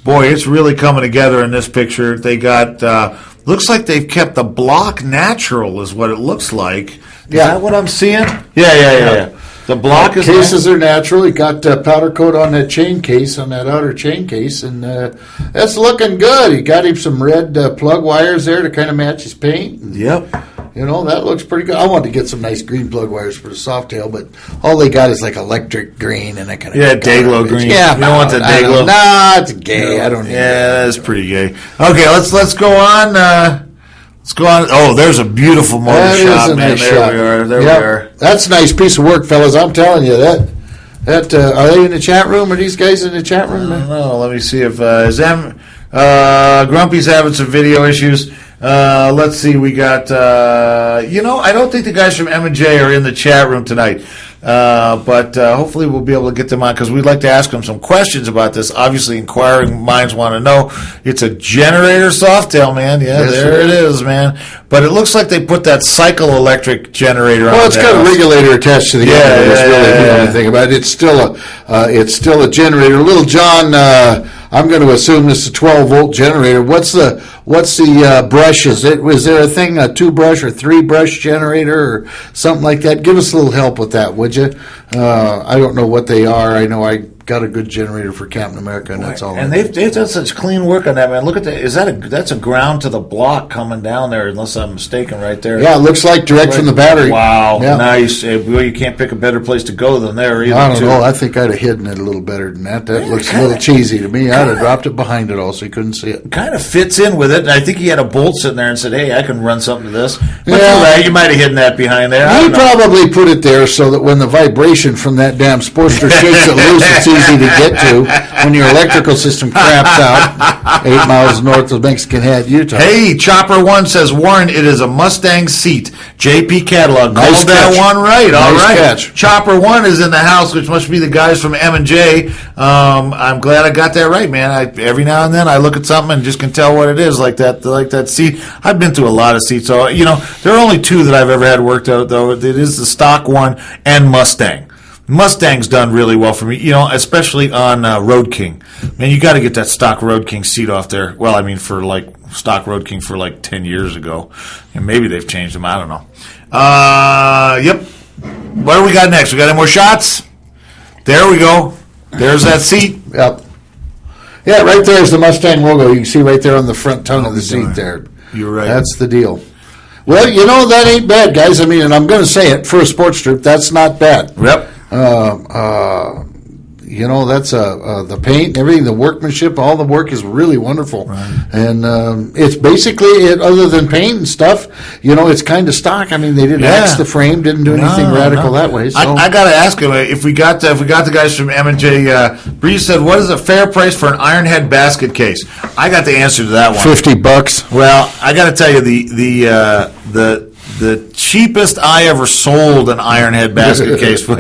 boy, it's really coming together in this picture. They got, looks like they've kept the block natural is what it looks like. Is that what I'm seeing? Yeah. The block is cases are natural. You got powder coat on that chain case, on that outer chain case, and that's looking good. He got him some red plug wires there to kind of match his paint. Yep. That looks pretty good. I wanted to get some nice green plug wires for the Softail, but all they got is like electric green and that kind of Dayglow green. Yeah, you don't want the Dayglow. Nah, it's gay. I don't. That's pretty gay. Okay, let's go on. Let's go on. Oh, there's a beautiful motor shop, man. There we are. That's a nice piece of work, fellas. I'm telling you that. Are they in the chat room? Are these guys in the chat room? I don't know. Let me see if Grumpy's having some video issues. Let's see. We got. I don't think the guys from M&J are in the chat room tonight. But hopefully we'll be able to get them on because we'd like to ask them some questions about this. Obviously, inquiring minds want to know. It's a generator Softail, man. Yeah, there it is, man. But it looks like they put that cycle electric generator on. Well, it's got a regulator attached to the end. The only thing about it. It's still a generator. Little John, I'm going to assume this is a 12-volt generator. What's the brush? Was there a thing, a 2-brush or 3-brush generator or something like that? Give us a little help with that, would you? I don't know what they are. I know I got a good generator for Captain America, and that's all. And they've done such clean work on that, man. Look at that. That's a ground to the block coming down there, unless I'm mistaken, right there. Yeah, it looks like direct from the battery. Wow, nice. Well, you can't pick a better place to go than there either. I don't know. I think I'd have hidden it a little better than that. That looks a little cheesy to me. I'd have dropped it behind it all so you couldn't see it. Kind of fits in with it. And I think he had a bolt sitting there and said, hey, I can run something to this. But you might have hidden that behind there. He probably put it there so that when the vibration from that damn Sportster shakes it loose, it's easy to get to when your electrical system craps out 8 miles north of Mexican Head, Utah. Hey, Chopper One says, Warren, it is a Mustang seat. JP Catalog. Nice Called that one right. All right. Catch. Chopper One is in the house, which must be the guys from M&J. I'm glad I got that right, man. Every now and then I look at something and just can tell what it is, like that seat. I've been through a lot of seats. So, there are only 2 that I've ever had worked out, though. It is the stock one and Mustang. Mustang's done really well for me, especially on Road King. Man, you got to get that stock Road King seat off there. Well, I mean, for stock Road King for 10 years ago. And maybe they've changed them. I don't know. Yep. What do we got next? We got any more shots? There we go. There's that seat. Yep. Yeah, right there is the Mustang logo. You can see right there on the front tongue of the seat there. You're right. That's the deal. Well, that ain't bad, guys. I mean, and I'm going to say it, for a sports strip, that's not bad. Yep. That's the paint and everything, the workmanship, all the work is really wonderful. Right. And it's basically, other than paint and stuff, it's kind of stock. I mean, they didn't axe the frame, didn't do anything radical that way. So. I got to ask him, if we got the guys from M&J, Breeze said, what is a fair price for an Ironhead basket case? I got the answer to that one. $50. Well, I got to tell you, the cheapest I ever sold an Ironhead basket case. The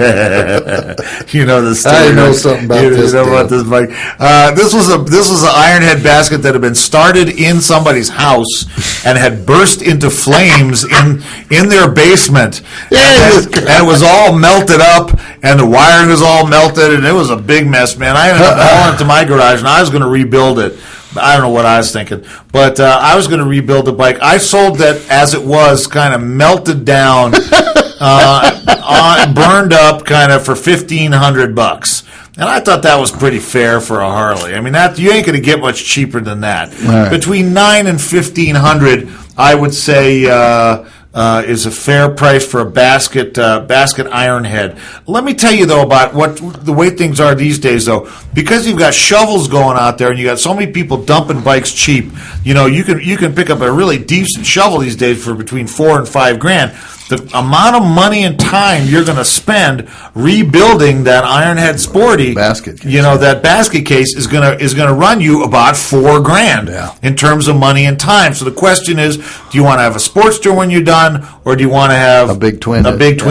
story. I know something about this. You know about this, Mike. This was an Ironhead basket that had been started in somebody's house and had burst into flames in their basement. And it was all melted up, and the wiring was all melted, and it was a big mess, man. I ended up hauling it to my garage, and I was going to rebuild it. I don't know what I was thinking, but I was going to rebuild the bike. I sold that as it was, kind of melted down, burned up, kind of for $1,500, and I thought that was pretty fair for a Harley. I mean, you ain't going to get much cheaper than that. Right. Between $900 and $1,500, I would say. Is a fair price for a basket Ironhead. Let me tell you though about the way things are these days though, because you've got shovels going out there and you got so many people dumping bikes cheap. You can pick up a really decent shovel these days for between $4,000 and $5,000. The amount of money and time you're going to spend rebuilding that Ironhead Sporty basket case, that basket case is going to run you about $4,000 in terms of money and time. So the question is, do you want to have a Sportster when you're done, or do you want to have a big twin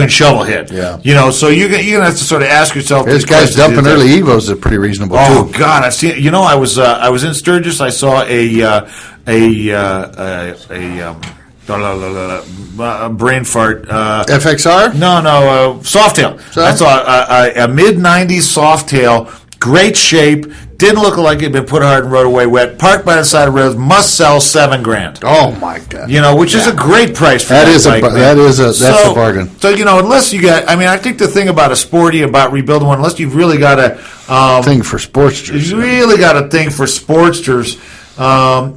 shovel head? Yeah. So you're going to have to sort of ask yourself. This guy's dumping early Evos are pretty reasonable too. Oh God, I've seen. I was in Sturgis. I saw a brain fart. FXR? No, Softail. I saw a mid-90s Softail, great shape, Didn't look like it had been put hard and rode away wet. Parked by the side of the road. Must sell $7,000. Oh my God! Which is a great price for that's a bargain. So unless you got, I think the thing about a sporty, about rebuilding one, unless you've really got a thing for sportsters, you really got a thing for sportsters.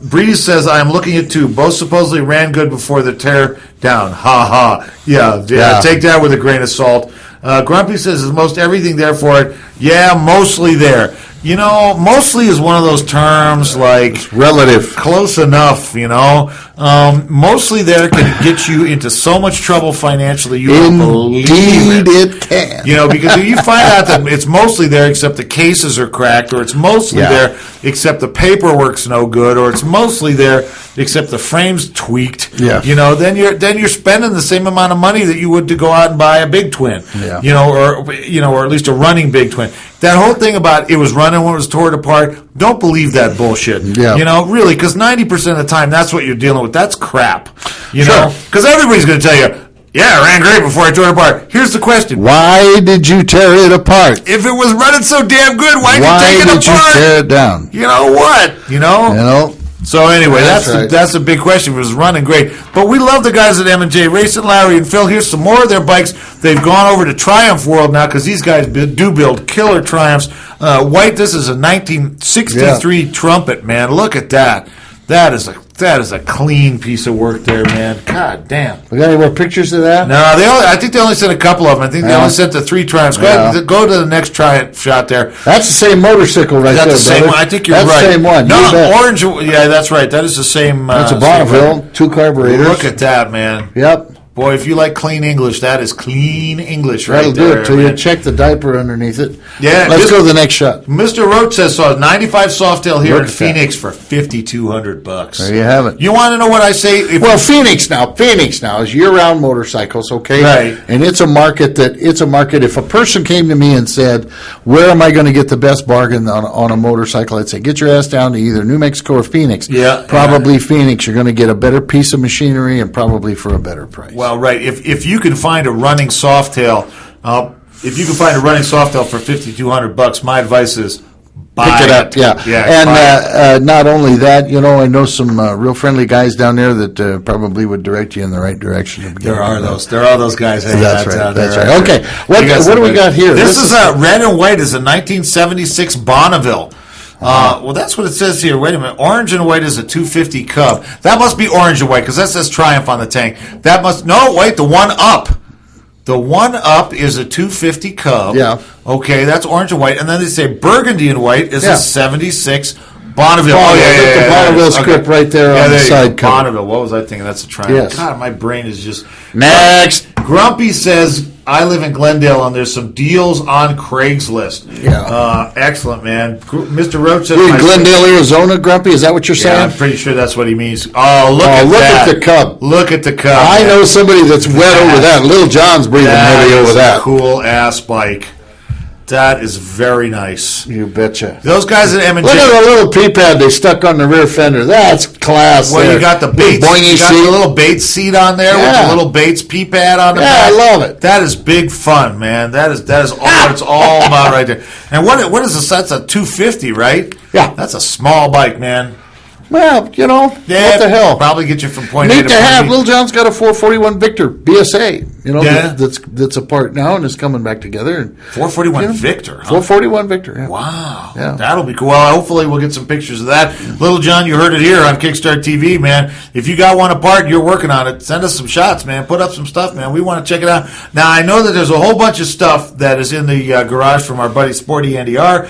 Breeze says, I am looking at two. Both supposedly ran good before the tear down. Ha ha. Yeah. Take that with a grain of salt. Grumpy says, is most everything there for it? Yeah, mostly there. Mostly is one of those terms like it's relative. Close enough, mostly there can get you into so much trouble financially. You don't believe it can. Because if you find out that it's mostly there except the cases are cracked, or it's mostly there except the paperwork's no good, or it's mostly there except the frame's tweaked. Yeah. Then you're spending the same amount of money that you would to go out and buy a big twin. Yeah. Or at least a running big twin. That whole thing about it was running when it was torn apart, don't believe that bullshit. Yeah. Really, because 90% of the time that's what you're dealing with. That's crap. Sure. Because everybody's going to tell you, yeah, it ran great before I tore it apart. Here's the question. Why did you tear it apart? If it was running so damn good, why did you take it apart? Why did you tear it down? You know what? So anyway, that's a big question. It was running great. But we love the guys at M&J Racing, Larry and Phil. Here's some more of their bikes. They've gone over to Triumph World now because these guys do build killer Triumphs. White, this is a 1963 Trumpet, man. Look at that. That is a clean piece of work there, man. God damn. We got any more pictures of that? No, I think they only sent a couple of them. I think they only sent the 3 Triumphs. Go to the next Triumph shot there. That's the same motorcycle right there, That's the same one. I think you're right. That's the same one. No, orange. Yeah, that's right. That is the same. That's a Bonneville, 2 carburetors. Look at that, man. Yep. Boy, if you like clean English, that is clean English right there. That'll do it till you check the diaper underneath it. Yeah. Let's go to the next shot. Mr. Roach says, 95 Softail here in Phoenix for $5,200. There you have it. You want to know what I say? Phoenix now is year-round motorcycles, okay? Right. And it's a market. If a person came to me and said, where am I going to get the best bargain on a motorcycle, I'd say, get your ass down to either New Mexico or Phoenix. Yeah. Probably Phoenix. You're going to get a better piece of machinery and probably for a better price. Well, right. If you can find a running Softail, for $5,200, my advice is buy pick it up. Yeah. And not only that, I know some real friendly guys down there that probably would direct you in the right direction. There are those guys. That's right. That's right. Okay. What do we got here? This is red and white. Is a 1976 Bonneville. Well, that's what it says here. Wait a minute. Orange and white is a 250 Cub. That must be orange and white because that says Triumph on the tank. The one up. The one up is a 250 Cub. Yeah. Okay, that's orange and white. And then they say burgundy and white is a 76 Bonneville. The Bonneville script right there on the side cover. Bonneville. What was I thinking? That's a Triumph. Yes. God, my brain is just... Next. Grumpy says, I live in Glendale, and there's some deals on Craigslist. Yeah. Excellent, man. Mr. Roach says... You're in Glendale, Arizona, Grumpy? Is that what you're saying? Yeah, I'm pretty sure that's what he means. Oh, look at that. Look at the Cub. Look at the Cub. I know somebody that's wet over that. Little John's breathing heavy over that. Cool-ass bike. That is very nice. You betcha. Those guys at M&J. Look at the little P-pad they stuck on the rear fender. That's class. Well, you got the Bates. You got the little Bates seat on there with the little Bates P-pad on the back. I love it. That is big fun, man. That is all what it's all about right there. And what is this? That's a 250, right? Yeah. That's a small bike, man. Well, what the hell? Probably get you from point A to Neat point to have. B. Little John's got a 441 Victor BSA. That's apart now and is coming back together. 441 Victor. Huh? 441 Victor. Yeah. Wow. Yeah. That'll be cool. Well, hopefully we'll get some pictures of that. Little John, you heard it here on KickStartTV, man. If you got one apart, you're working on it. Send us some shots, man. Put up some stuff, man. We want to check it out. Now I know that there's a whole bunch of stuff that is in the garage from our buddy Sporty Andy R.